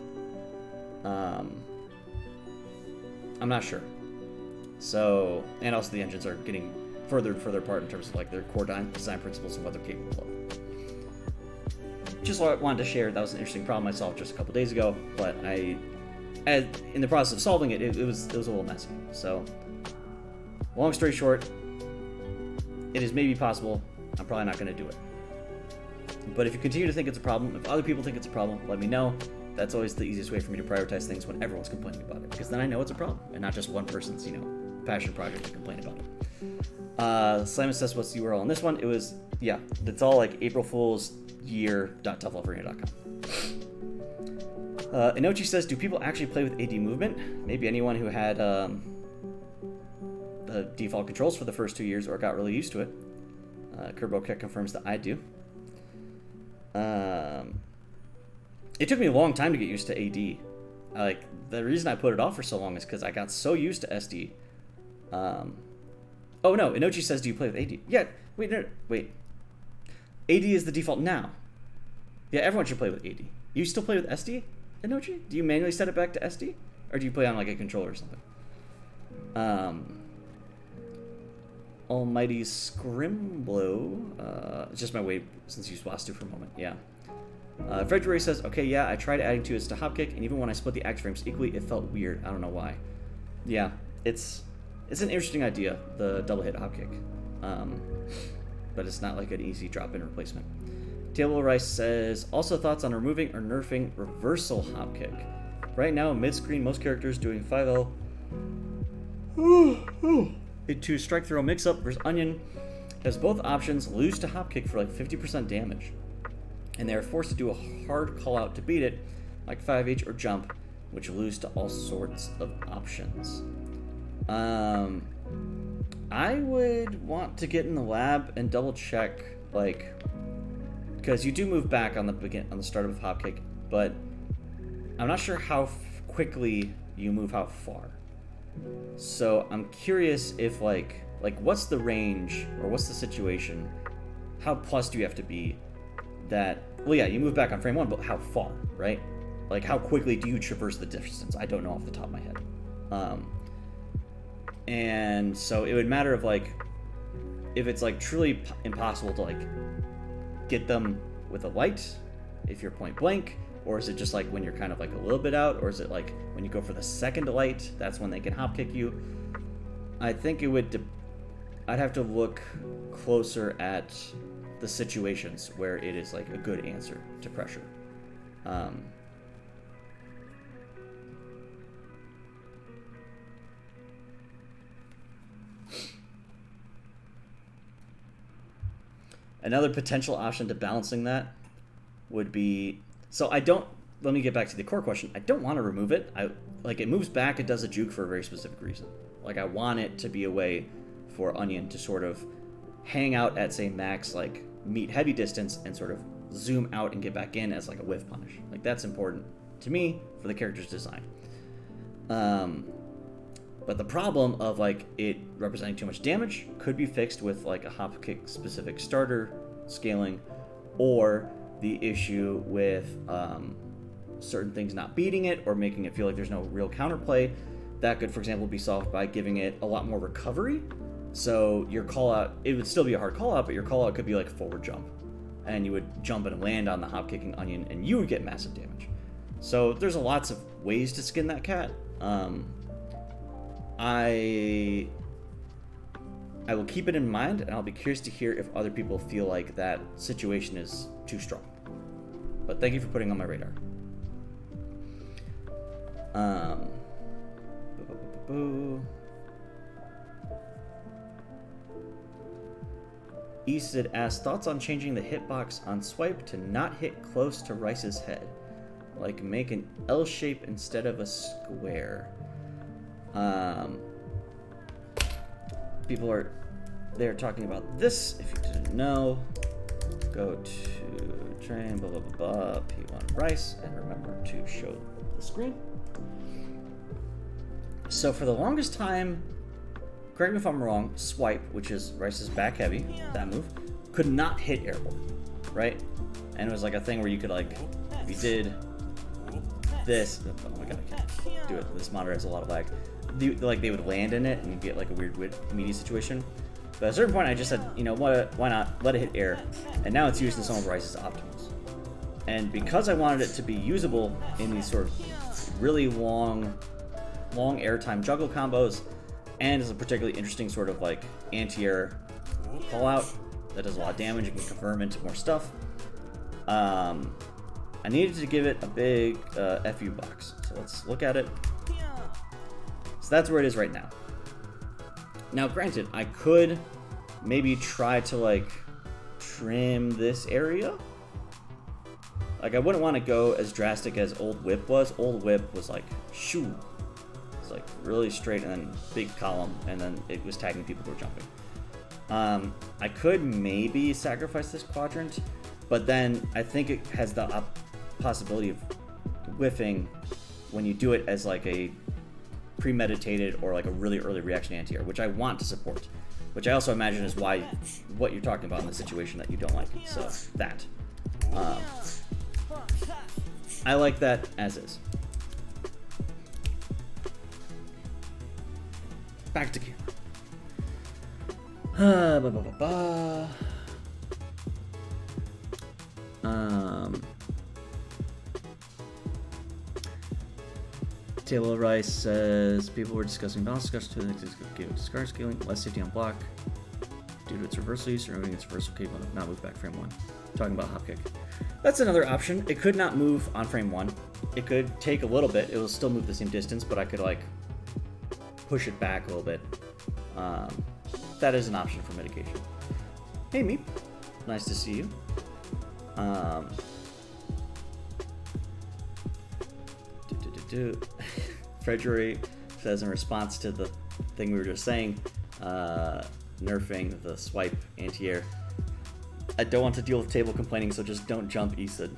I'm not sure. So, and also the engines are getting further and further apart in terms of like their core design principles and what they're capable of. Just what I wanted to share. That was an interesting problem I solved just a couple days ago, but in the process of solving it, it was a little messy. So, long story short, it is maybe possible. I'm probably not going to do it. But if you continue to think it's a problem, if other people think it's a problem, let me know. That's always the easiest way for me to prioritize things when everyone's complaining about it, because then I know it's a problem and not just one person's, you know, passion project to complain about it. Simon says, what's the URL on this one? It was, yeah, it's all like April Fool's year.toughlovearena.com. Inochi says, do people actually play with AD movement? Maybe anyone who had the default controls for the first 2 years or got really used to it. Kerboket confirms that I do. It took me a long time to get used to AD. Like, the reason I put it off for so long is because I got so used to SD. Oh no, Inochi says, do you play with AD? Yeah, wait, no, wait. AD is the default now. Yeah, everyone should play with AD. You still play with SD, Inochi? Do you manually set it back to SD? Or do you play on like a controller or something? Almighty Scrimblow. It's just my way since you used Wastu for a moment, yeah. Frederick says, okay, yeah, I tried adding 2 hits to hopkick, and even when I split the axe frames equally, it felt weird. I don't know why. Yeah, it's an interesting idea, the double hit hopkick. But it's not like an easy drop-in replacement. Table Rice says, also thoughts on removing or nerfing reversal hopkick. Right now, mid-screen, most characters doing 5L into strike throw mix-up versus Onion has both options lose to hopkick for like 50% damage. And they are forced to do a hard call-out to beat it, like 5H or jump, which lose to all sorts of options. I would want to get in the lab and double check, like, because you do move back on the start of hopkick, but I'm not sure how quickly you move how far. So I'm curious if like what's the range or what's the situation? How plus do you have to be? That, well, yeah, you move back on frame 1, but how far, right? Like, how quickly do you traverse the distance? I don't know off the top of my head. And so it would matter if, like, if it's, like, truly impossible to, like, get them with a light, if you're point blank, or is it just, like, when you're kind of, like, a little bit out, or is it, like, when you go for the second light, that's when they can hop kick you? I think it would, I'd have to look closer at the situations where it is like a good answer to pressure. Another potential option to balancing that would be, so let me get back to the core question. I don't want to remove it. It moves back, it does a juke for a very specific reason. Like, I want it to be a way for Onion to sort of hang out at, say, max, like, meet heavy distance and sort of zoom out and get back in as like a whiff punish. Like, that's important to me for the character's design. But the problem of like it representing too much damage could be fixed with like a hop kick specific starter scaling, or the issue with certain things not beating it or making it feel like there's no real counterplay. That could, for example, be solved by giving it a lot more recovery. So your call out, it would still be a hard call out, but your call out could be like a forward jump, and you would jump and land on the hop kicking Onion, and you would get massive damage. So there's lots of ways to skin that cat. I I will keep it in mind, and I'll be curious to hear if other people feel like that situation is too strong. But thank you for putting on my radar. Easted asks, thoughts on changing the hitbox on swipe to not hit close to Rice's head? Like make an L shape instead of a square. People are talking about this. If you didn't know, go to train, blah, blah, blah, blah, P1 Rice, and remember to show the screen. So for the longest time, correct me if I'm wrong, swipe, which is Rice's back heavy, that move, could not hit airborne, right? And it was like a thing where you could like, if you did this, oh my god, I can't do it. This monitor has a lot of lag. They would land in it and you'd get like a weird meaty situation. But at a certain point, I just said, you know what, why not let it hit air? And now it's used in some of Rice's optimals. And because I wanted it to be usable in these sort of really long airtime juggle combos, and is a particularly interesting sort of like anti-air call out that does a lot of damage and can confirm into more stuff, I needed to give it a big FU box. So let's look at it. So that's where it is right now. Now granted, I could maybe try to like trim this area. Like I wouldn't want to go as drastic as Old Whip was. Old Whip was like shoo. It's like really straight and then big column, and then it was tagging people who were jumping. I could maybe sacrifice this quadrant, but then I think it has the possibility of whiffing when you do it as like a premeditated or like a really early reaction anti-air, which I want to support, which I also imagine is why what you're talking about in the situation that you don't like. So that I like that as is. Back to camera. Table of Rice says people were discussing balance discussion to discard scaling, less safety on block due to its reversal use, removing its reversal cable and not move back frame 1. Talking about hop kick. That's another option. It could not move on frame 1. It could take a little bit. It will still move the same distance, but I could like push it back a little bit. That is an option for mitigation. Hey Meep, nice to see you. Frederick says in response to the thing we were just saying, nerfing the swipe anti-air, I don't want to deal with table complaining, so just don't jump, Esid.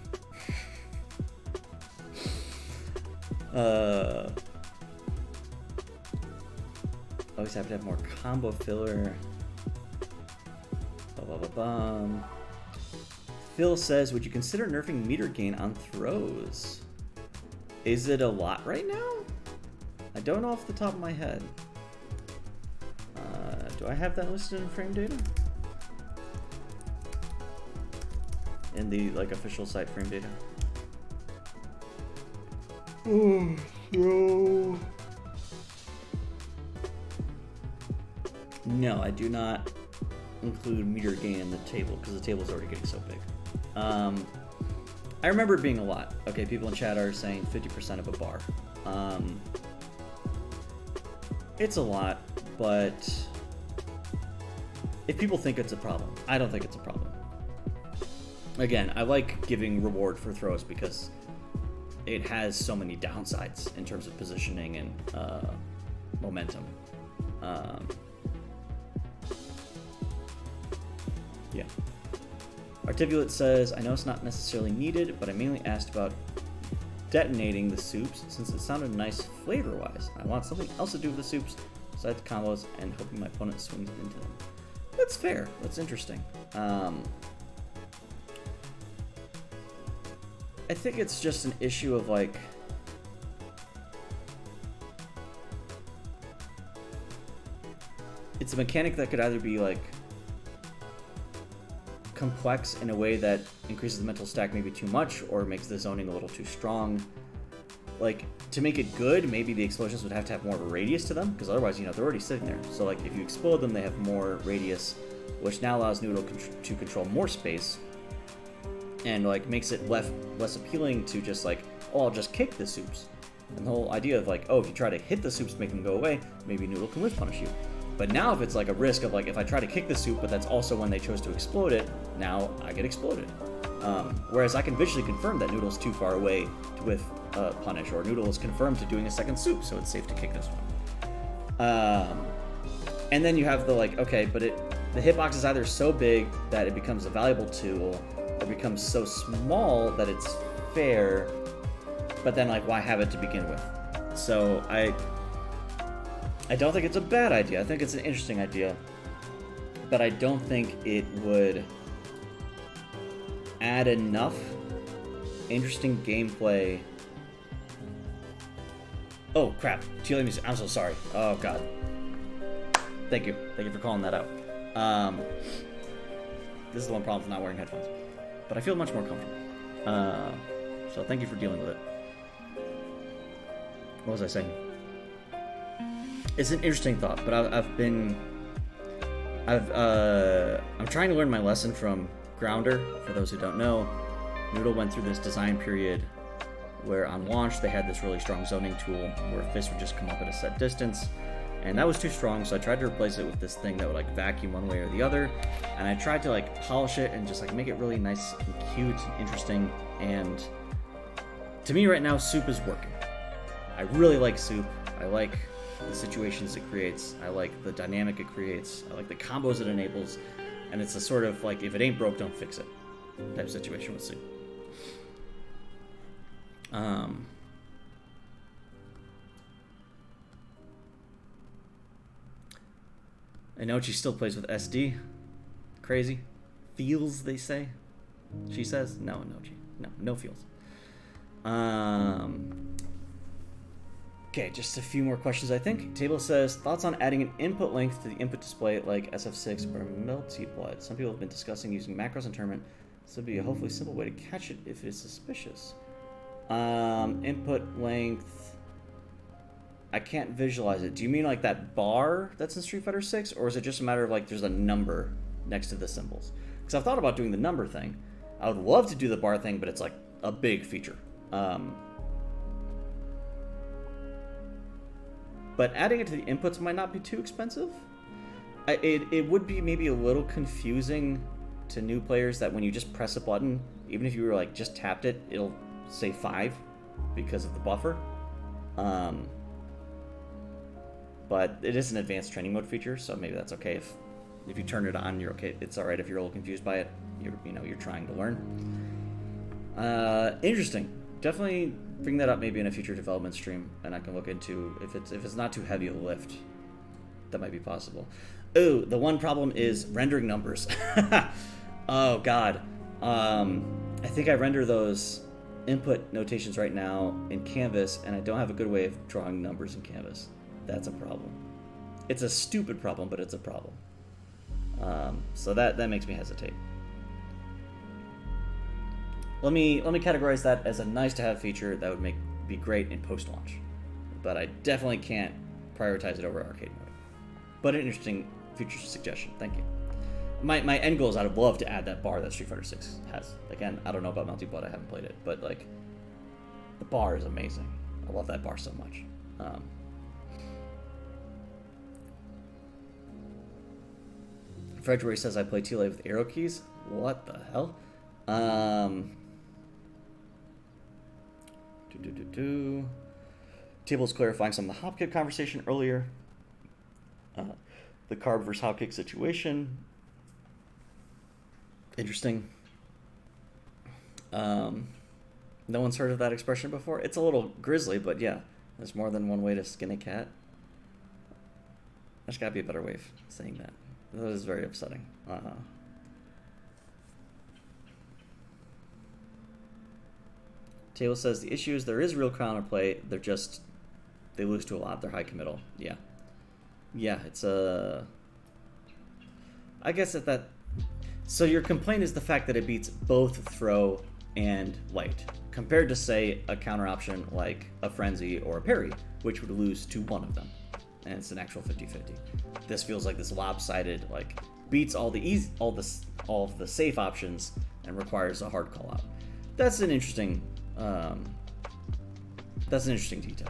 Always have to have more combo filler. Phil says, would you consider nerfing meter gain on throws? Is it a lot right now? I don't know off the top of my head. Do I have that listed in frame data? In the like official site frame data? Oh, no. No, I do not include meter gain in the table because the table is already getting so big. I remember it being a lot. Okay, people in chat are saying 50% of a bar. It's a lot, but if people think it's a problem, I don't think it's a problem. Again, I like giving reward for throws because it has so many downsides in terms of positioning and momentum. Yeah. Articulate says, I know it's not necessarily needed, but I mainly asked about detonating the soups since it sounded nice flavor-wise. I want something else to do with the soups besides combos and hoping my opponent swings into them. That's fair. That's interesting. I think it's just an issue of like it's a mechanic that could either be like complex in a way that increases the mental stack maybe too much or makes the zoning a little too strong. like, to make it good, maybe the explosions would have to have more of a radius to them, because otherwise, you know, they're already sitting there. So, like, if you explode them, they have more radius, which now allows Noodle to control more space, and, like, makes it less appealing to just, like, oh, I'll just kick the soups. And the whole idea of, like, oh, if you try to hit the soups to make them go away, maybe Noodle can whiff punish you. But now if it's, like, a risk of, like, if I try to kick the soup, but that's also when they chose to explode it, now I get exploded. Whereas I can visually confirm that Noodle's too far away to whiff punish, or Noodle is confirmed to doing a second soup, so it's safe to kick this one. And then you have the, like, okay, but the hitbox is either so big that it becomes a valuable tool, or becomes so small that it's fair, but then, like, why have it to begin with? So I don't think it's a bad idea. I think it's an interesting idea, but I don't think it would add enough interesting gameplay. Oh crap, TLA music, I'm so sorry. Oh god. Thank you for calling that out. This is the one problem with not wearing headphones, but I feel much more comfortable. So thank you for dealing with it. What was I saying? It's an interesting thought, but I'm trying to learn my lesson from Grounder. For those who don't know, Noodle went through this design period where on launch they had this really strong zoning tool where fists would just come up at a set distance, and that was too strong, so I tried to replace it with this thing that would, like, vacuum one way or the other, and I tried to, like, polish it and just, like, make it really nice and cute and interesting. And to me right now, Soup is working. I really like Soup. I like the situations it creates. I like the dynamic it creates. I like the combos it enables. And it's a sort of, like, if it ain't broke, don't fix it type situation with Soup. I know she still plays with SD. Crazy. Feels, they say. She says. No, no feels. Okay, just a few more questions, I think. Table says, thoughts on adding an input length to the input display like SF6 or Melty Blood? Some people have been discussing using macros in tournament. This would be a hopefully simple way to catch it if it is suspicious. Input length. I can't visualize it. Do you mean like that bar that's in Street Fighter 6? Or is it just a matter of, like, there's a number next to the symbols? Because I've thought about doing the number thing. I would love to do the bar thing, but it's, like, a big feature. But adding it to the inputs might not be too expensive. It would be maybe a little confusing to new players that when you just press a button, even if you were, like, just tapped it, it'll say 5 because of the buffer. But it is an advanced training mode feature, so maybe that's okay if you turn it on. You're okay. It's all right if you're a little confused by it. You're trying to learn. Interesting. Definitely bring that up maybe in a future development stream, and I can look into if it's not too heavy a lift. That might be possible. Oh, the one problem is rendering numbers. Oh god. I think I render those input notations right now in Canvas, and I don't have a good way of drawing numbers in Canvas. That's a problem. It's a stupid problem, but it's a problem. So that makes me hesitate. Let me categorize that as a nice-to-have feature that would be great in post-launch, but I definitely can't prioritize it over arcade mode. But an interesting future suggestion. Thank you. My end goal is I'd love to add that bar that Street Fighter 6 has. Again, I don't know about Melty Blood. I haven't played it, but, like, the bar is amazing. I love that bar so much. Fredroy says I play TLA with arrow keys. What the hell? Table's clarifying some of the hop kick conversation earlier. The carb versus hop kick situation. Interesting. No one's heard of that expression before. It's a little grisly, but yeah, there's more than one way to skin a cat. There's gotta be a better way of saying that. That is very upsetting. Table says the issue is there is real counterplay. They lose to a lot. They're high committal. Yeah. Yeah, it's I guess that. So your complaint is the fact that it beats both throw and light, compared to, say, a counter option like a Frenzy or a Parry, which would lose to one of them. And it's an actual 50-50. This feels like this lopsided, like, beats all of the safe options and requires a hard call out. That's an interesting detail.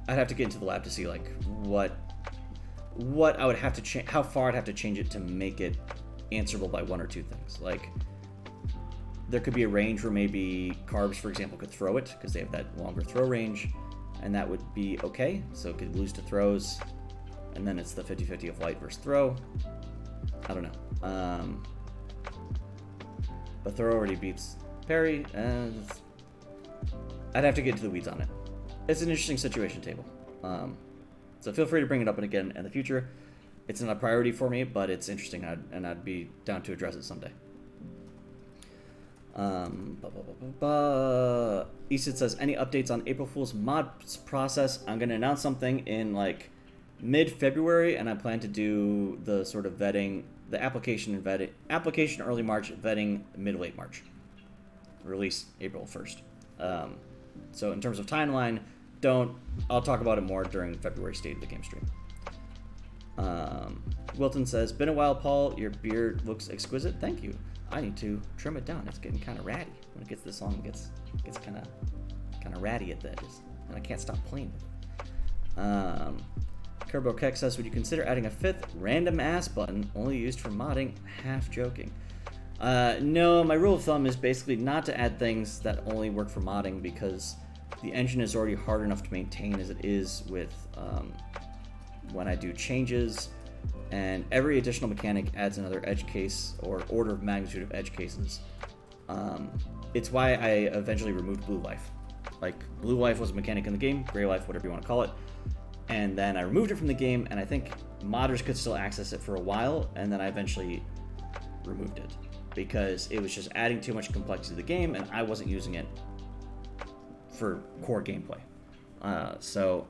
I'd have to get into the lab to see like what I would have to change, how far I'd have to change it to make it answerable by one or two things. Like, there could be a range where maybe Carbs, for example, could throw it because they have that longer throw range, and that would be okay. So it could lose to throws, and then it's the 50-50 of light versus throw. I don't know. But throw already beats parry, and I'd have to get into the weeds on it. It's an interesting situation table. So feel free to bring it up again in the future. It's not a priority for me, but it's interesting, and I'd be down to address it someday. Easton says, any updates on April Fool's mods process? I'm going to announce something in like mid-February, and I plan to do the sort of vetting, the application early March, vetting mid-late March. Release April 1st. So in terms of timeline, I'll talk about it more during February State of the Game stream. Wilton says, been a while, Paul. Your beard looks exquisite. Thank you. I need to trim it down. It's getting kind of ratty. When it gets this long, it gets kind of ratty at the edges, and I can't stop playing with it. Kerbo Keck says, would you consider adding a 5th random ass button only used for modding? Half joking. No, my rule of thumb is basically not to add things that only work for modding, because the engine is already hard enough to maintain as it is with when I do changes, and every additional mechanic adds another edge case or order of magnitude of edge cases. It's why I eventually removed Blue Life. Like, Blue Life was a mechanic in the game, Gray Life, whatever you want to call it, and then I removed it from the game, and I think modders could still access it for a while, and then I eventually removed it because it was just adding too much complexity to the game, and I wasn't using it for core gameplay. So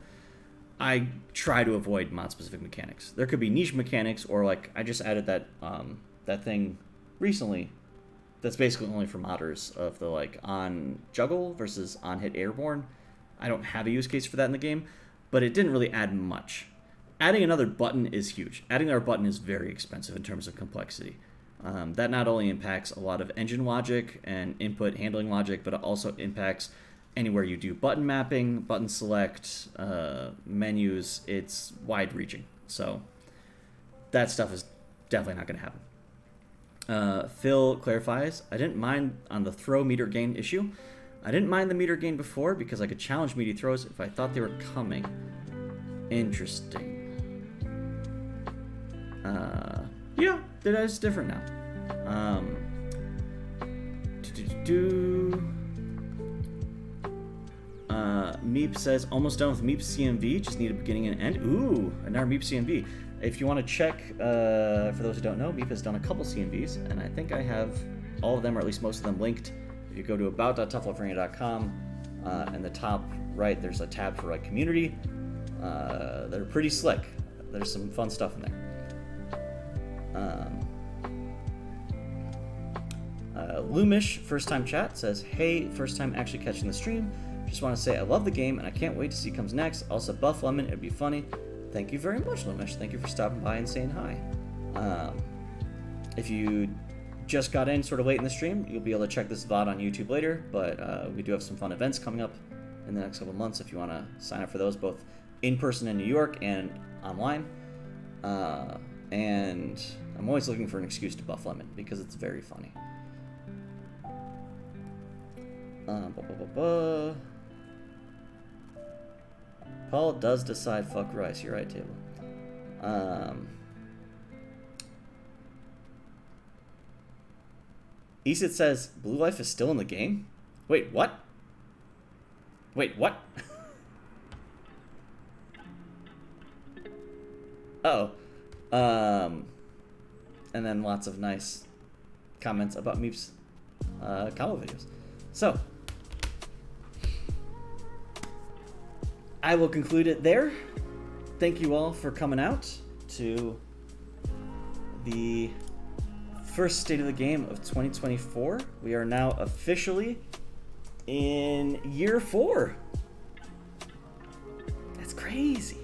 I try to avoid mod-specific mechanics. There could be niche mechanics, or like I just added that thing recently that's basically only for modders of the like on juggle versus on hit airborne. I don't have a use case for that in the game, but it didn't really add much. Adding another button is huge. Adding another button is very expensive in terms of complexity. That not only impacts a lot of engine logic and input handling logic, but it also impacts anywhere you do button mapping, button select, menus. It's wide-reaching. So that stuff is definitely not going to happen. Phil clarifies, I didn't mind on the throw meter gain issue. I didn't mind the meter gain before because I could challenge meaty throws if I thought they were coming. Interesting. Yeah, that's different now. Meep says, almost done with Meep CMV, just need a beginning and end. Ooh, another Meep CMV. If you want to check, for those who don't know, Meep has done a couple CMVs, and I think I have all of them, or at least most of them, linked. If you go to about.toughlovearena.com, in the top right, there's a tab for like community. They're pretty slick. There's some fun stuff in there. Loomish, first time chat, says, hey, first time actually catching the stream. Just want to say I love the game and I can't wait to see what comes next. Also, Buff Lemon, it'd be funny. Thank you very much, Loomish. Thank you for stopping by and saying hi. If you just got in sort of late in the stream, you'll be able to check this VOD on YouTube later, but we do have some fun events coming up in the next couple months if you want to sign up for those, both in person in New York and online. And I'm always looking for an excuse to buff Lemon because it's very funny. Paul does decide fuck rice. You're right, Table. Eastit says Blue Life is still in the game. Wait, what? Oh. And then lots of nice comments about Meep's combo videos. So, I will conclude it there. Thank you all for coming out to the first state of the game of 2024. We are now officially in year 4. That's crazy.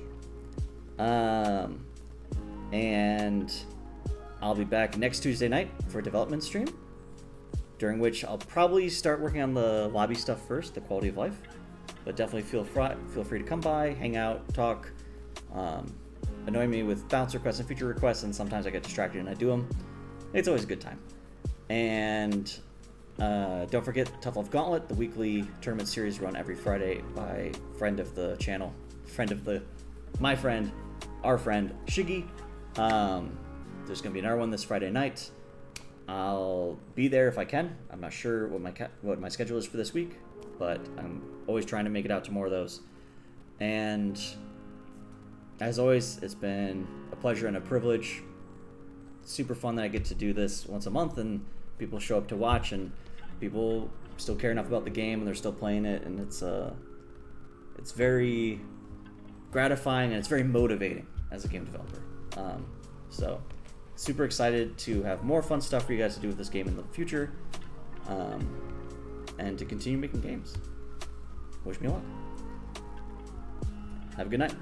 And I'll be back next Tuesday night for a development stream, during which I'll probably start working on the lobby stuff first, the quality of life. But definitely feel free to come by, hang out, talk, annoy me with bounce requests and feature requests, and sometimes I get distracted and I do them. It's always a good time. And don't forget Tough Love Gauntlet, the weekly tournament series run every Friday by friend of the channel, my friend, our friend, Shiggy. There's going to be another one this Friday night. I'll be there if I can. I'm not sure what my schedule is for this week, but I'm always trying to make it out to more of those. And as always, it's been a pleasure and a privilege. Super fun that I get to do this once a month, and people show up to watch, and people still care enough about the game, and they're still playing it, and it's very gratifying, and it's very motivating as a game developer. So super excited to have more fun stuff for you guys to do with this game in the future, and to continue making games. Wish me luck. Have a good night.